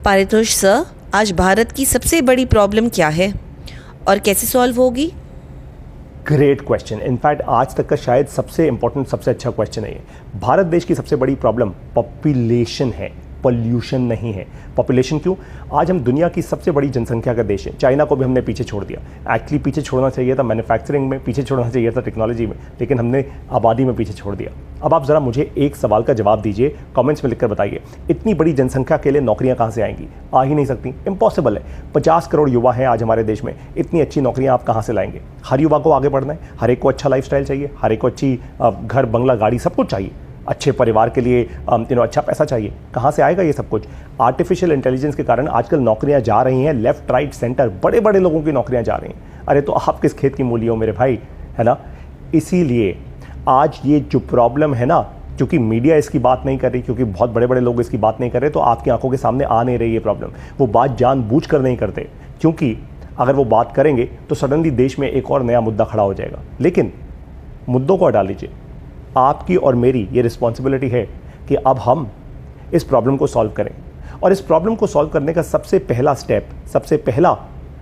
Paritosh sir, आज भारत की सबसे बड़ी प्रॉब्लम क्या है और कैसे सॉल्व होगी? Great question. इनफैक्ट आज तक का शायद सबसे इंपॉर्टेंट, सबसे अच्छा क्वेश्चन है ये। भारत देश की सबसे बड़ी प्रॉब्लम पॉपुलेशन है, पॉल्यूशन नहीं है। पॉपुलेशन क्यों? आज हम दुनिया की सबसे बड़ी जनसंख्या का देश है। चाइना को भी हमने पीछे छोड़ दिया। एक्चुअली पीछे छोड़ना चाहिए था मैन्युफैक्चरिंग में, पीछे छोड़ना चाहिए था टेक्नोलॉजी में, लेकिन हमने आबादी में पीछे छोड़ दिया। अब आप ज़रा मुझे एक सवाल का जवाब दीजिए, कमेंट्स में लिखकर बताइए, इतनी बड़ी जनसंख्या के लिए नौकरियां कहाँ से आएंगी? आ ही नहीं सकती, इम्पॉसिबल है। 50 करोड़ युवा हैं आज हमारे देश में, इतनी अच्छी नौकरियां आप कहाँ से लाएंगे? हर युवा को आगे बढ़ना है, हर एक को अच्छा लाइफस्टाइल चाहिए, हर एक को अच्छी घर बंगला गाड़ी सब कुछ चाहिए, अच्छे परिवार के लिए अच्छा पैसा चाहिए। कहाँ से आएगा ये सब कुछ? आर्टिफिशियल इंटेलिजेंस के कारण आजकल नौकरियां जा रही हैं लेफ्ट राइट सेंटर, बड़े बड़े लोगों की नौकरियां जा रही हैं। अरे तो आप किस खेत की मूली हो मेरे भाई, है ना? इसीलिए आज ये जो प्रॉब्लम है ना, क्योंकि मीडिया इसकी बात नहीं कर रही, क्योंकि बहुत बड़े बड़े लोग इसकी बात नहीं कर रहे, तो आपकी आंखों के सामने आ नहीं रही ये प्रॉब्लम। वो बात जानबूझ कर नहीं करते, क्योंकि अगर वो बात करेंगे तो सडनली देश में एक और नया मुद्दा खड़ा हो जाएगा। लेकिन मुद्दों को हटा लीजिए, आपकी और मेरी ये रिस्पॉन्सिबिलिटी है कि अब हम इस प्रॉब्लम को सॉल्व करें। और इस प्रॉब्लम को सॉल्व करने का सबसे पहला स्टेप, सबसे पहला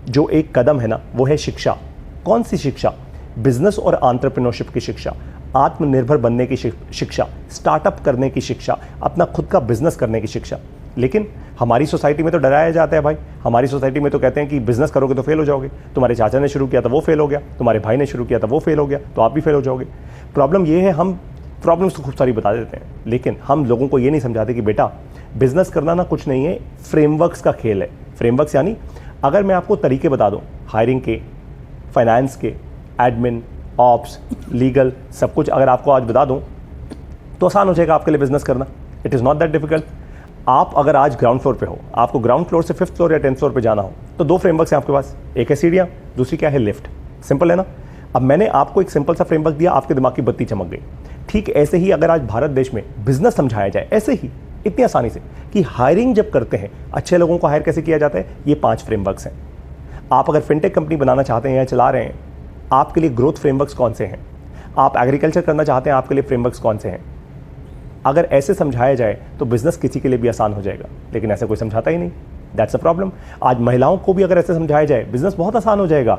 जो एक कदम है ना, वो है शिक्षा। कौन सी शिक्षा? बिजनेस और एंटरप्रेन्योरशिप की शिक्षा, आत्मनिर्भर बनने की शिक्षा, स्टार्टअप करने की शिक्षा, अपना खुद का बिजनेस करने की शिक्षा। लेकिन हमारी सोसाइटी में तो डराया जाता है भाई। हमारी सोसाइटी में तो कहते हैं कि बिजनेस करोगे तो फेल हो जाओगे, तुम्हारे चाचा ने शुरू किया था वो फेल हो गया, तुम्हारे भाई ने शुरू किया था वो फेल हो गया, तो आप भी फेल हो जाओगे। प्रॉब्लम ये है, हम प्रॉब्लम्स तो खूब सारी बता देते हैं, लेकिन हम लोगों को ये नहीं समझाते कि बेटा बिजनेस करना ना कुछ नहीं है, फ्रेमवर्क्स का खेल है। फ्रेमवर्क्स यानी अगर मैं आपको तरीके बता दूं, हायरिंग के, फाइनेंस के, एडमिन, ऑप्स, लीगल, सब कुछ अगर आपको आज बता दूं तो आसान हो जाएगा आपके लिए बिजनेस करना। It is not that difficult. आप अगर आज ग्राउंड फ्लोर पे हो, आपको ग्राउंड फ्लोर से 5th फ्लोर या 10th फ्लोर पे जाना हो, तो 2 फ्रेमवर्क्स हैं आपके पास, एक है सीढ़ियाँ, दूसरी क्या है? लिफ्ट। सिंपल है ना? अब मैंने आपको एक सिंपल सा फ्रेमवर्क दिया, आपके दिमाग की बत्ती चमक गई। ठीक ऐसे ही अगर आज भारत देश में बिजनेस समझाया जाए, ऐसे ही इतनी आसानी से कि हायरिंग जब करते हैं, अच्छे लोगों को हायर कैसे किया जाता है, ये 5 फ्रेमवर्क्स हैं। आप अगर फिनटेक कंपनी बनाना चाहते हैं या चला रहे हैं, आपके लिए ग्रोथ फ्रेमवर्क्स कौन से हैं? आप एग्रीकल्चर करना चाहते हैं, आपके लिए फ्रेमवर्क्स कौन से हैं? अगर ऐसे समझाया जाए तो बिजनेस किसी के लिए भी आसान हो जाएगा, लेकिन ऐसे कोई समझाता ही नहीं। That's a problem. आज महिलाओं को भी अगर ऐसे समझाया जाए, बिजनेस बहुत आसान हो जाएगा।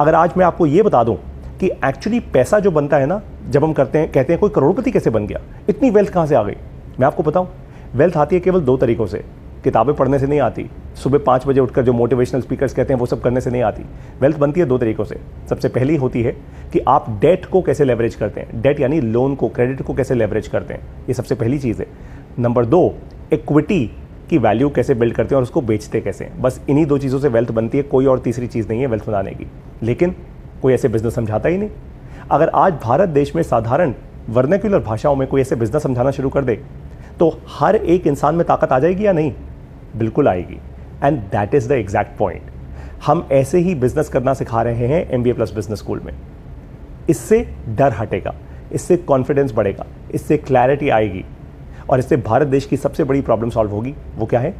अगर आज मैं आपको ये बता दूं कि एक्चुअली पैसा जो बनता है ना, जब हम करते हैं, कहते हैं कोई करोड़पति कैसे बन गया, इतनी वेल्थ कहाँ से आ गई? मैं आपको बताऊं, वेल्थ आती है केवल 2 तरीकों से। किताबें पढ़ने से नहीं आती, सुबह 5 बजे उठकर जो मोटिवेशनल स्पीकर्स कहते हैं वो सब करने से नहीं आती। वेल्थ बनती है 2 तरीकों से। सबसे पहली होती है कि आप डेट को कैसे लेवरेज करते हैं, डेट यानी लोन को, क्रेडिट को कैसे लेवरेज करते हैं, ये सबसे पहली चीज़ है। नंबर 2, इक्विटी की वैल्यू कैसे बिल्ड करते हैं और उसको बेचते कैसे। बस इन्हीं 2 चीज़ों से वेल्थ बनती है, कोई और तीसरी चीज़ नहीं है वेल्थ बनाने की। लेकिन कोई ऐसे बिजनेस समझाता ही नहीं। अगर आज भारत देश में साधारण वर्नाक्युलर भाषाओं में कोई ऐसे बिजनेस समझाना शुरू कर दे, तो हर एक इंसान में ताकत आ जाएगी या नहीं? बिल्कुल आएगी। And that is the exact point. हम ऐसे ही बिजनेस करना सिखा रहे हैं MBA प्लस बिजनेस स्कूल में। इससे डर हटेगा, इससे कॉन्फिडेंस बढ़ेगा, इससे क्लैरिटी आएगी, और इससे भारत देश की सबसे बड़ी प्रॉब्लम सॉल्व होगी। वो क्या है?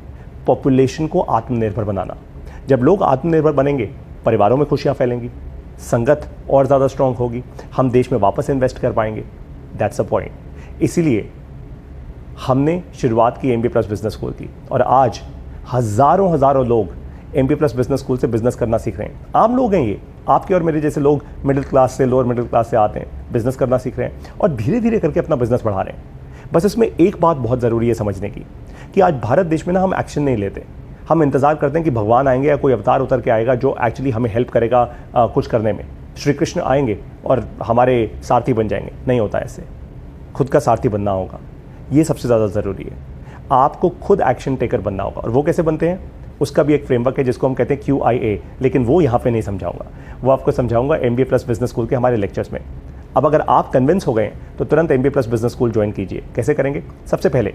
पॉपुलेशन को आत्मनिर्भर बनाना। जब लोग आत्मनिर्भर बनेंगे, परिवारों में खुशियां फैलेंगी, संगत और ज़्यादा स्ट्रांग होगी, हम देश में वापस इन्वेस्ट कर पाएंगे। That's a point. इसीलिए हमने शुरुआत की MBA प्लस बिजनेस स्कूल की, और आज हज़ारों लोग MBA प्लस बिजनेस स्कूल से बिजनेस करना सीख रहे हैं। आम लोग हैं ये, आपके और मेरे जैसे लोग मिडिल क्लास से, लोअर मिडिल क्लास से आते हैं, बिजनेस करना सीख रहे हैं और धीरे धीरे करके अपना बिजनेस बढ़ा रहे हैं। बस इसमें एक बात बहुत ज़रूरी है समझने की, कि आज भारत देश में ना हम एक्शन नहीं लेते। हम इंतज़ार करते हैं कि भगवान आएंगे या कोई अवतार उतर के आएगा जो एक्चुअली हमें हेल्प करेगा कुछ करने में। श्री कृष्ण आएंगे और हमारे सारथी बन जाएंगे। नहीं होता ऐसे, खुद का सारथी बनना होगा। ये सबसे ज़्यादा ज़रूरी है। आपको खुद एक्शन टेकर बनना होगा। और वो कैसे बनते हैं, उसका भी एक फ्रेमवर्क है जिसको हम कहते हैं QIA, लेकिन वो यहाँ पे नहीं समझाऊंगा, वो आपको समझाऊंगा MBA प्लस बिजनेस स्कूल के हमारे लेक्चर्स में। अब अगर आप कन्विंस हो गए तो तुरंत MBA plus business school join कीजिए। कैसे करेंगे? सबसे पहले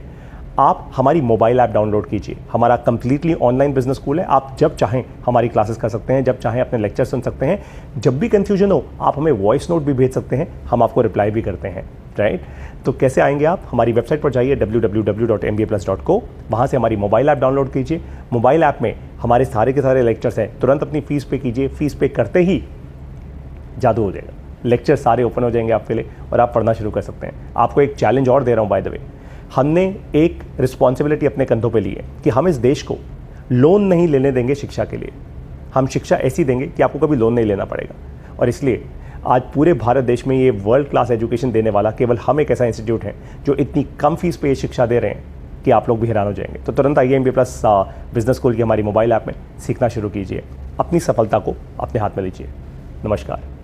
आप हमारी मोबाइल ऐप डाउनलोड कीजिए। हमारा कंप्लीटली ऑनलाइन बिजनेस स्कूल है। आप जब चाहें हमारी क्लासेस कर सकते हैं, जब चाहें अपने लेक्चर सुन सकते हैं। जब भी कंफ्यूजन हो आप हमें वॉइस नोट भी भेज सकते हैं, हम आपको रिप्लाई भी करते हैं। राइट? तो कैसे आएंगे आप? हमारी वेबसाइट पर जाइए www.mbaplus.co, वहाँ से हमारी मोबाइल ऐप डाउनलोड कीजिए। मोबाइल ऐप में हमारे सारे के सारे लेक्चर्स हैं। तुरंत अपनी फीस पे कीजिए। फीस पे करते ही जादू हो जाएगा, लेक्चर सारे ओपन हो जाएंगे आपके लिए और आप पढ़ना शुरू कर सकते हैं। आपको एक चैलेंज और दे रहा हूँ बाय द वे, हमने एक रिस्पॉन्सिबिलिटी अपने कंधों पे ली है कि हम इस देश को लोन नहीं लेने देंगे शिक्षा के लिए। हम शिक्षा ऐसी देंगे कि आपको कभी लोन नहीं लेना पड़ेगा। और इसलिए आज पूरे भारत देश में ये वर्ल्ड क्लास एजुकेशन देने वाला केवल हम एक ऐसा इंस्टीट्यूट है जो इतनी कम फीस पे ये शिक्षा दे रहे हैं कि आप लोग भी हैरान हो जाएंगे। तो तुरंत आइए MBA प्लस बिजनेस स्कूल की हमारी मोबाइल ऐप में सीखना शुरू कीजिए, अपनी सफलता को अपने हाथ में लीजिए। नमस्कार।